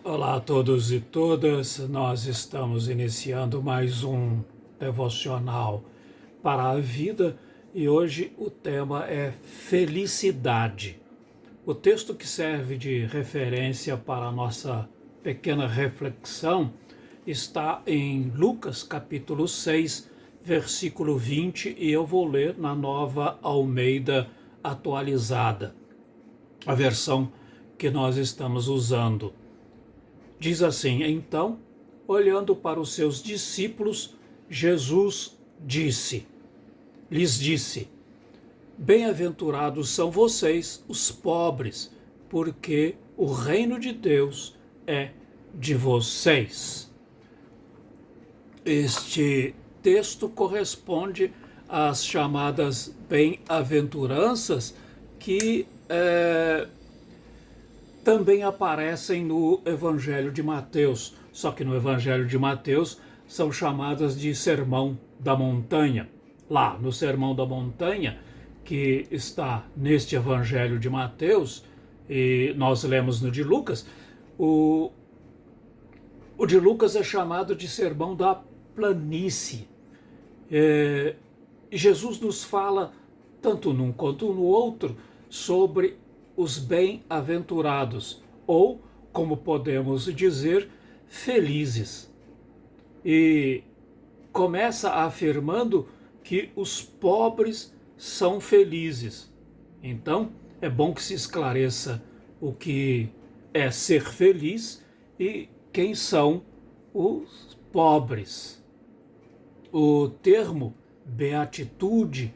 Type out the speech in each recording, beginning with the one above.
Olá a todos e todas, nós estamos iniciando mais um devocional para a vida e hoje o tema é felicidade. O texto que serve de referência para a nossa pequena reflexão está em Lucas capítulo 6, versículo 20 e eu vou ler na Nova Almeida atualizada, a versão que nós estamos usando. Diz assim: então, olhando para os seus discípulos, Jesus lhes disse: bem-aventurados são vocês, os pobres, porque o reino de Deus é de vocês. Este texto corresponde às chamadas bem-aventuranças que também aparecem no Evangelho de Mateus, só que no Evangelho de Mateus são chamadas de Sermão da Montanha. Lá no Sermão da Montanha, que está neste Evangelho de Mateus, e nós lemos no de Lucas, o de Lucas é chamado de Sermão da Planície. Jesus nos fala, tanto num quanto no outro, sobre os bem-aventurados, ou, como podemos dizer, felizes. E começa afirmando que os pobres são felizes. Então, é bom que se esclareça o que é ser feliz e quem são os pobres. O termo beatitude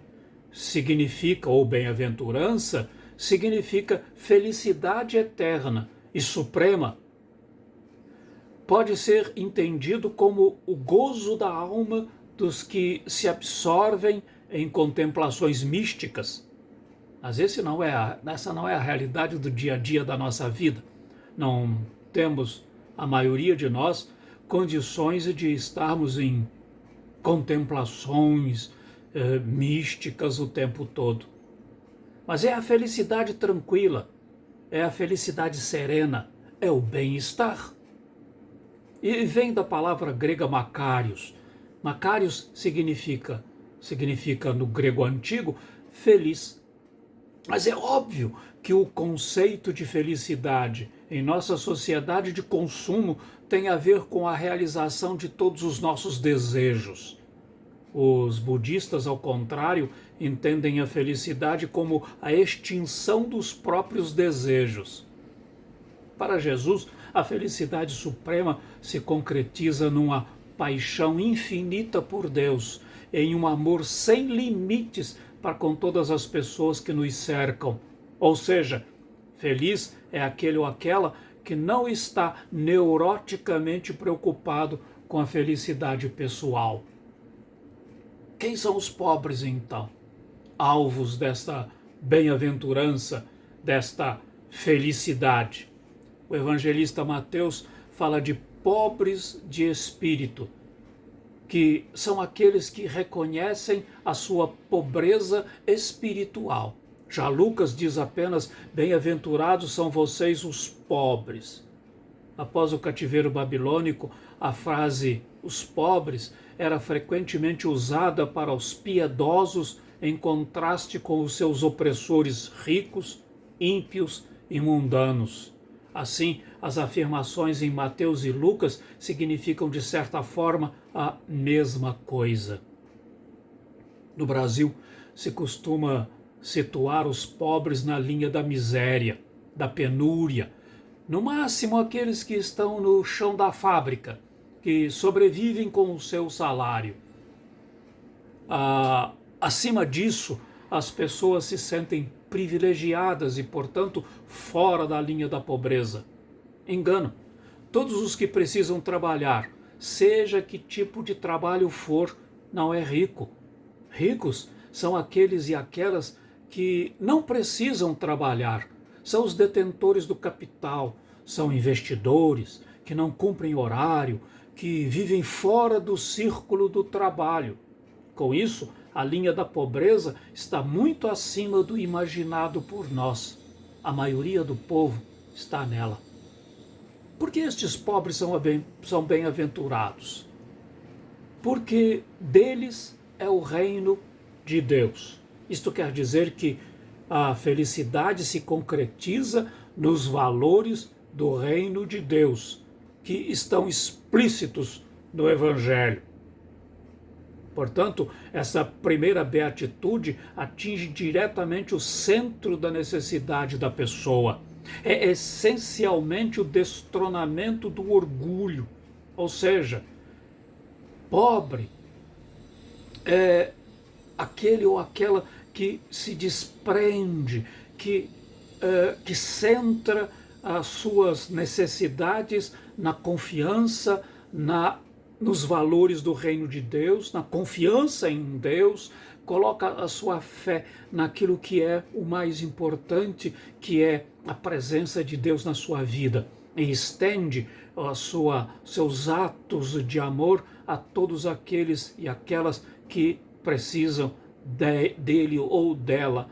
significa, ou bem-aventurança, significa felicidade eterna e suprema. Pode ser entendido como o gozo da alma dos que se absorvem em contemplações místicas. Mas essa não é a realidade do dia a dia da nossa vida. Não temos, a maioria de nós, condições de estarmos em contemplações místicas o tempo todo. Mas é a felicidade tranquila, é a felicidade serena, é o bem-estar. E vem da palavra grega makarios. Makarios significa no grego antigo, feliz. Mas é óbvio que o conceito de felicidade em nossa sociedade de consumo tem a ver com a realização de todos os nossos desejos. Os budistas, ao contrário, entendem a felicidade como a extinção dos próprios desejos. Para Jesus, a felicidade suprema se concretiza numa paixão infinita por Deus, em um amor sem limites para com todas as pessoas que nos cercam. Ou seja, feliz é aquele ou aquela que não está neuroticamente preocupado com a felicidade pessoal. Quem são os pobres, então? Alvos desta bem-aventurança, desta felicidade. O evangelista Mateus fala de pobres de espírito, que são aqueles que reconhecem a sua pobreza espiritual. Já Lucas diz apenas: bem-aventurados são vocês os pobres. Após o cativeiro babilônico, a frase os pobres era frequentemente usada para os piedosos em contraste com os seus opressores ricos, ímpios e mundanos. Assim, as afirmações em Mateus e Lucas significam, de certa forma, a mesma coisa. No Brasil, se costuma situar os pobres na linha da miséria, da penúria, no máximo aqueles que estão no chão da fábrica, que sobrevivem com o seu salário. Acima disso, as pessoas se sentem privilegiadas e, portanto, fora da linha da pobreza. Engano. Todos os que precisam trabalhar, seja que tipo de trabalho for, não é rico. Ricos são aqueles e aquelas que não precisam trabalhar, são os detentores do capital, são investidores que não cumprem horário, que vivem fora do círculo do trabalho. Com isso, a linha da pobreza está muito acima do imaginado por nós. A maioria do povo está nela. Por que estes pobres são bem-aventurados? Porque deles é o reino de Deus. Isto quer dizer que a felicidade se concretiza nos valores do reino de Deus, que estão explícitos no Evangelho. Portanto, essa primeira beatitude atinge diretamente o centro da necessidade da pessoa. É essencialmente o destronamento do orgulho, ou seja, pobre é aquele ou aquela que se desprende, que centra as suas necessidades na confiança, nos valores do reino de Deus, na confiança em Deus, coloca a sua fé naquilo que é o mais importante, que é a presença de Deus na sua vida, e estende seus atos de amor a todos aqueles e aquelas que precisam dele ou dela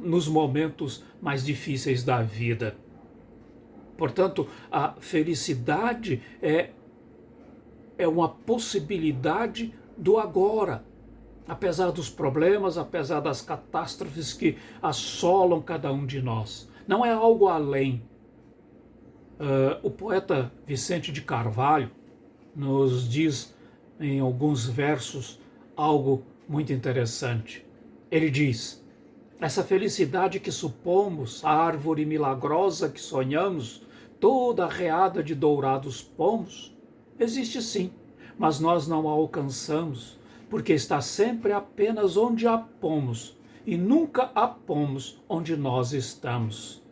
nos momentos mais difíceis da vida. Portanto, a felicidade é uma possibilidade do agora, apesar dos problemas, apesar das catástrofes que assolam cada um de nós. Não é algo além. O poeta Vicente de Carvalho nos diz em alguns versos algo muito interessante. Ele diz: essa felicidade que supomos, a árvore milagrosa que sonhamos, toda arreada de dourados pomos, existe sim, mas nós não a alcançamos, porque está sempre apenas onde a pomos, e nunca a pomos onde nós estamos.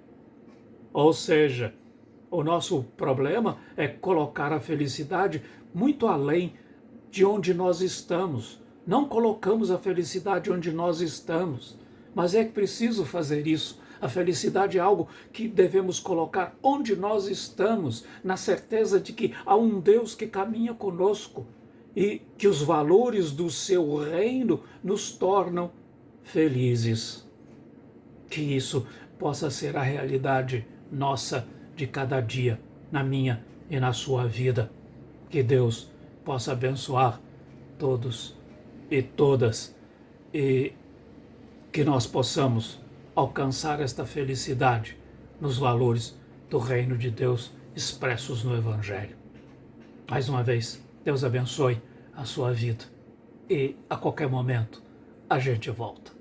Ou seja, o nosso problema é colocar a felicidade muito além de onde nós estamos. Não colocamos a felicidade onde nós estamos, mas é preciso fazer isso. A felicidade é algo que devemos colocar onde nós estamos, na certeza de que há um Deus que caminha conosco e que os valores do seu reino nos tornam felizes. Que isso possa ser a realidade nossa de cada dia, na minha e na sua vida. Que Deus possa abençoar todos e todas, e que nós possamos alcançar esta felicidade nos valores do reino de Deus expressos no Evangelho. Mais uma vez, Deus abençoe a sua vida e a qualquer momento a gente volta.